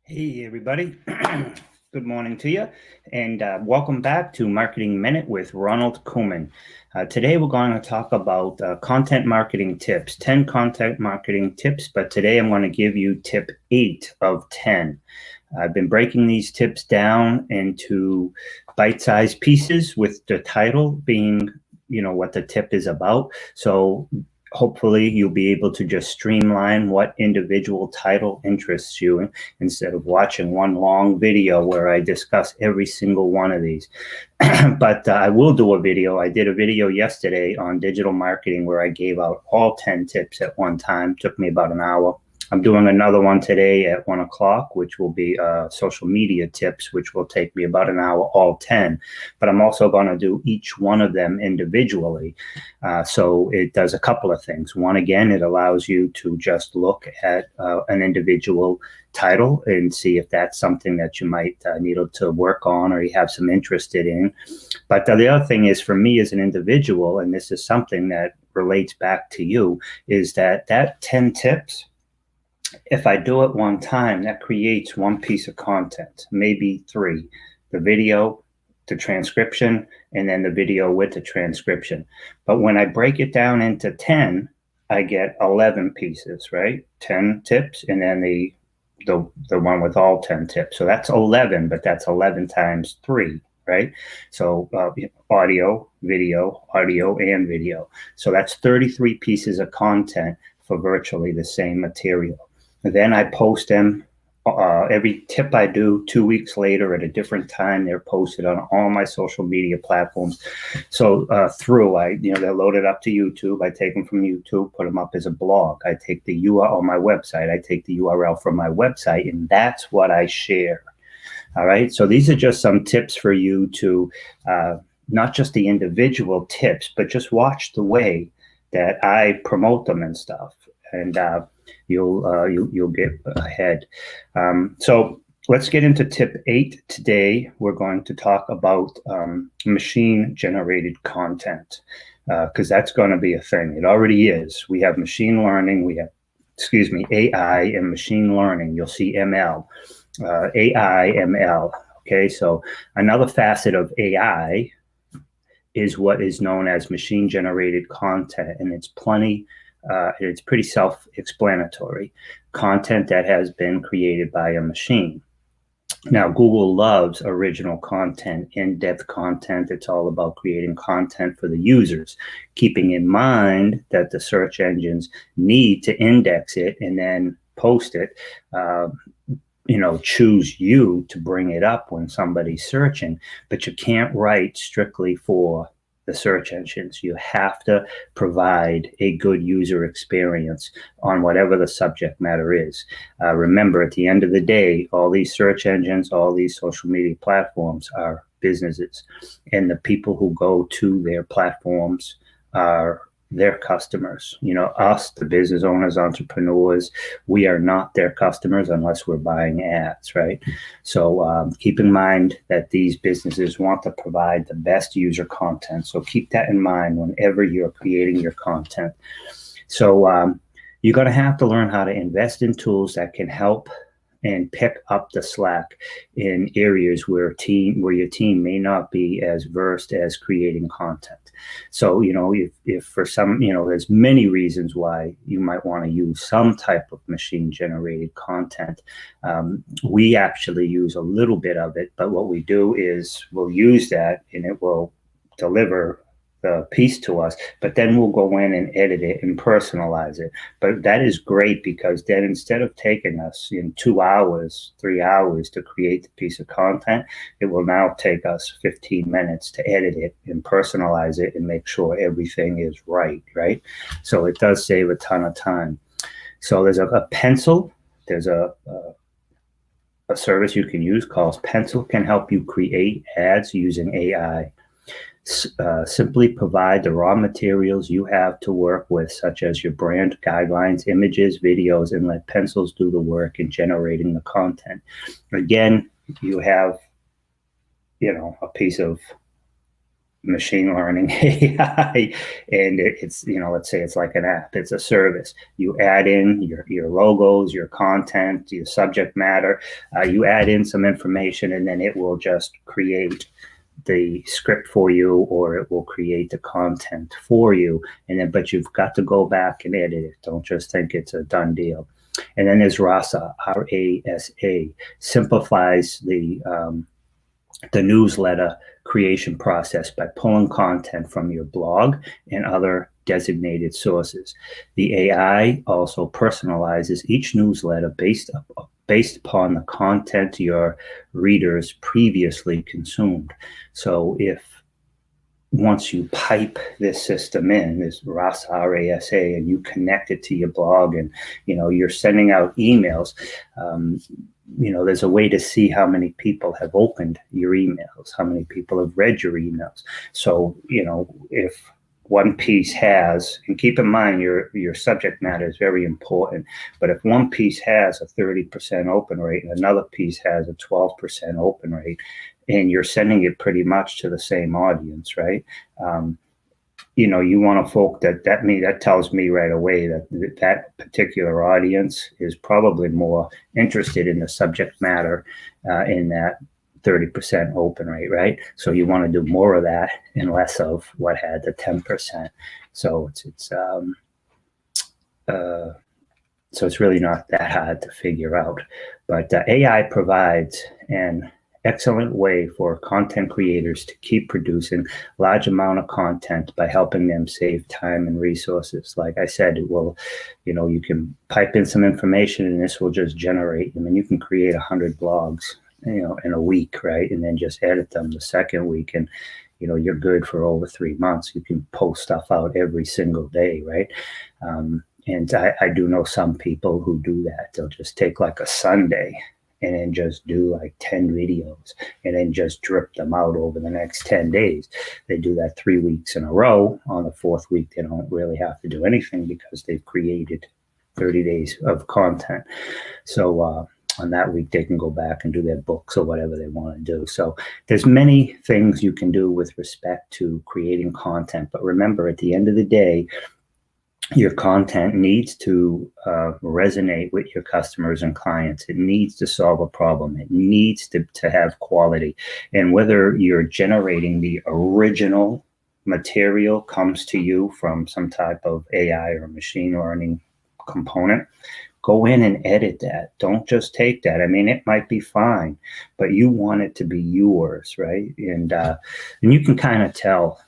Hey, everybody. Good morning to you, and welcome back to Marketing Minute with Ronald Couming. Today, we're going to talk about content marketing tips, 10 content marketing tips, but today I'm going to give you tip 8 of 10. I've been breaking these tips down into bite-sized pieces with the title being, what the tip is about. So hopefully you'll be able to just streamline what individual title interests you instead of watching one long video where I discuss every single one of these. But I will do a video. I did a video yesterday on digital marketing where I gave out all 10 tips at one time. It took me about an hour. I'm doing another one today at 1 o'clock, which will be social media tips, which will take me about an hour, all 10. But I'm also going to do each one of them individually. So it does a couple of things. One, again, it allows you to just look at an individual title and see if that's something that you might need to work on or you have some interest in. But the other thing is, for me as an individual, and this is something that relates back to you, is that 10 tips, if I do it one time, that creates one piece of content, maybe 3, the video, the transcription, and then the video with the transcription. But when I break it down into 10, I get 11 pieces, right? 10 tips, and then the one with all 10 tips. So that's 11, but that's 11 times 3, right? So audio, and video. So that's 33 pieces of content for virtually the same material. Then I post them. Every tip I do 2 weeks later at a different time, they're posted on all my social media platforms. So they're loaded up to YouTube. I take them from YouTube, put them up as a blog. I take the URL on my website. I take the URL from my website, and that's what I share. All right. So these are just some tips for you to not just the individual tips, but just watch the way that I promote them and stuff. And you'll get ahead. So let's get into tip 8 today. We're going to talk about machine-generated content because that's going to be a thing. It already is. We have machine learning. We have, AI and machine learning. You'll see ML, AI, ML. Okay, so another facet of AI is what is known as machine-generated content, and it's pretty self-explanatory content that has been created by a machine. Now, Google loves original content, in-depth content. It's all about creating content for the users, keeping in mind that the search engines need to index it and then post it, choose you to bring it up when somebody's searching, but you can't write strictly for the search engines. You have to provide a good user experience on whatever the subject matter is. Remember, at the end of the day, all these search engines, all these social media platforms are businesses, and the people who go to their platforms are their customers. Us, the business owners, entrepreneurs, we are not their customers unless we're buying ads, right? So keep in mind that these businesses want to provide the best user content. So keep that in mind whenever you're creating your content. So you're going to have to learn how to invest in tools that can help and pick up the slack in areas where your team may not be as versed as creating content. So, if for some, there's many reasons why you might want to use some type of machine-generated content. We actually use a little bit of it, but what we do is we'll use that and it will deliver the piece to us, but then we'll go in and edit it and personalize it. But that is great because then instead of taking us 2 hours, 3 hours to create the piece of content, it will now take us 15 minutes to edit it and personalize it and make sure everything is right. So it does save a ton of time. So there's a pencil. There's a service you can use called Pencil, can help you create ads using AI. Simply provide the raw materials you have to work with, such as your brand guidelines, images, videos, and let pencils do the work in generating the content. Again, you have, a piece of machine learning AI, and it's, let's say it's like an app, it's a service. You add in your logos, your content, your subject matter, you add in some information, and then it will just create the script for you, or it will create the content for you. And then, but you've got to go back and edit it. Don't just think it's a done deal. And then there's Rasa, Rasa, simplifies the newsletter creation process by pulling content from your blog and other designated sources. The AI also personalizes each newsletter based upon the content your readers previously consumed. So if once you pipe this system in, this Rasa, R-A-S-A, and you connect it to your blog, and you're sending out emails, there's a way to see how many people have opened your emails, how many people have read your emails. So, if one piece has, and keep in mind your subject matter is very important, but if one piece has a 30% open rate and another piece has a 12% open rate, and you're sending it pretty much to the same audience, right? You want to folk that tells me right away that particular audience is probably more interested in the subject matter in that 30% open rate, right? So you want to do more of that and less of what had the 10%. So it's really not that hard to figure out. But AI provides an excellent way for content creators to keep producing large amount of content by helping them save time and resources. Like I said, it will, you can pipe in some information and this will just generate. You can create 100 blogs, in a week, right? And then just edit them the second week, and you're good for over 3 months. You can post stuff out every single day, right? And I do know some people who do that. They'll just take like a Sunday and then just do like 10 videos and then just drip them out over the next 10 days. They do that 3 weeks in a row. On the fourth week, they don't really have to do anything because they've created 30 days of content. So on that week, they can go back and do their books or whatever they want to do. So there's many things you can do with respect to creating content. But remember, at the end of the day, your content needs to resonate with your customers and clients. It needs to solve a problem. It needs to have quality. And whether you're generating the original material comes to you from some type of AI or machine learning component, go in and edit that. Don't just take that. It might be fine, but you want it to be yours, right? And you can kind of tell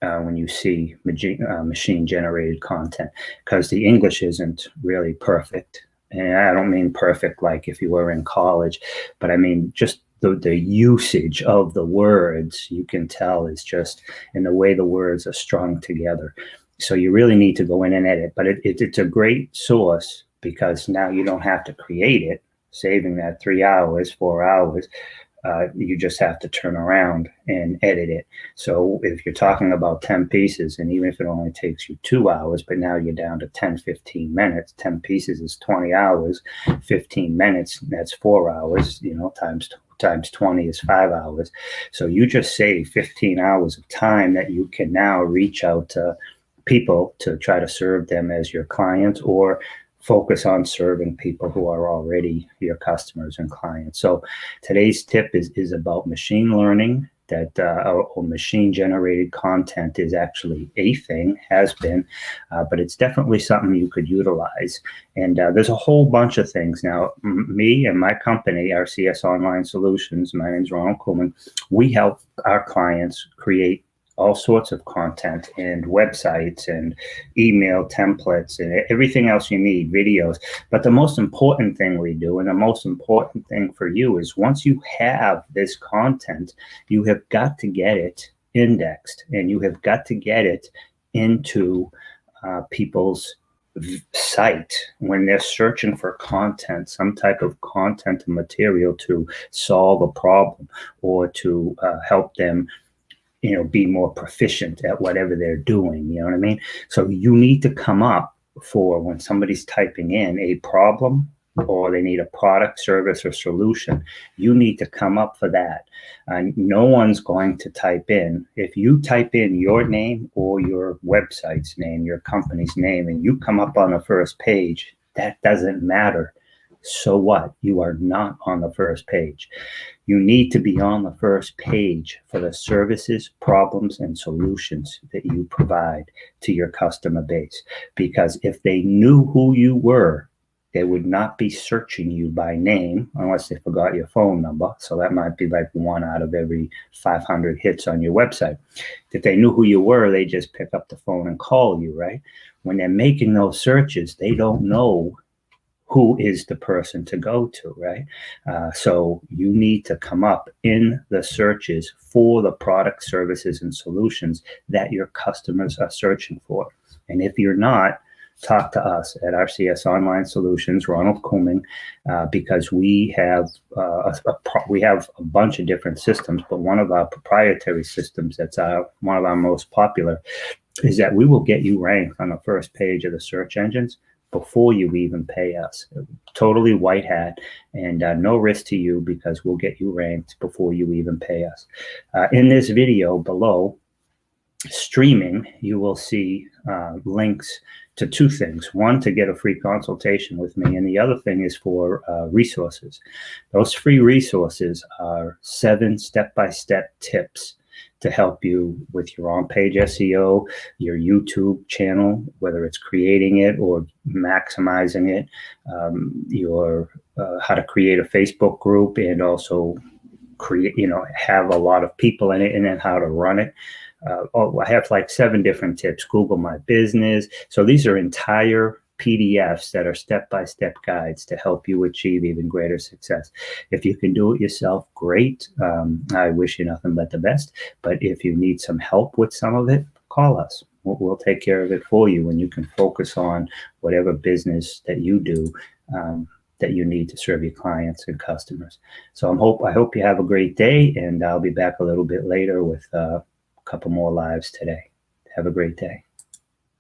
when you see machine-generated content, because the English isn't really perfect. And I don't mean perfect like if you were in college, but I mean just the usage of the words, you can tell is just in the way the words are strung together. So you really need to go in and edit. But it's a great source because now you don't have to create it, saving that 3 hours, 4 hours. You just have to turn around and edit it. So if you're talking about 10 pieces, and even if it only takes you 2 hours, but now you're down to 10, 15 minutes, 10 pieces is 20 hours, 15 minutes, that's 4 hours, times 20 is 5 hours. So you just save 15 hours of time that you can now reach out to people to try to serve them as your clients, or focus on serving people who are already your customers and clients. So today's tip is about machine learning, that or machine-generated content is actually a thing, has been, but it's definitely something you could utilize. And there's a whole bunch of things. Now, me and my company, RCS Online Solutions, my name is Ronald Couming, we help our clients create all sorts of content and websites and email templates and everything else you need, videos. But the most important thing we do, and the most important thing for you, is once you have this content, you have got to get it indexed, and you have got to get it into people's site when they're searching for content, some type of content and material to solve a problem or to help them be more proficient at whatever they're doing. You know what I mean? So you need to come up for, when somebody's typing in a problem, or they need a product, service, or solution, you need to come up for that. No one's going to type in. If you type in your name or your website's name, your company's name, and you come up on the first page, that doesn't matter. So what? You are not on the first page. You need to be on the first page for the services, problems, and solutions that you provide to your customer base. Because if they knew who you were, they would not be searching you by name unless they forgot your phone number. So that might be like 1 out of every 500 hits on your website. If they knew who you were, they just pick up the phone and call you, right? When they're making those searches, they don't know who is the person to go to, right? So you need to come up in the searches for the product, services, and solutions that your customers are searching for. And if you're not, talk to us at RCS Online Solutions, Ronald Couming, because we have a bunch of different systems, but one of our proprietary systems that's one of our most popular is that we will get you ranked on the first page of the search engines before you even pay us. Totally white hat, and no risk to you, because we'll get you ranked before you even pay us. In this video below, streaming, you will see links to 2 things. One, to get a free consultation with me, and the other thing is for resources. Those free resources are 7 step-by-step tips to help you with your on-page SEO, your YouTube channel, whether it's creating it or maximizing it, your how to create a Facebook group and also create, have a lot of people in it, and then how to run it. I have like 7 different tips. Google My Business. So these are entire PDFs that are step-by-step guides to help you achieve even greater success. If you can do it yourself, great. I wish you nothing but the best. But if you need some help with some of it, call us. We'll take care of it for you, and you can focus on whatever business that you do that you need to serve your clients and customers. So I hope you have a great day, and I'll be back a little bit later with a couple more lives today. Have a great day.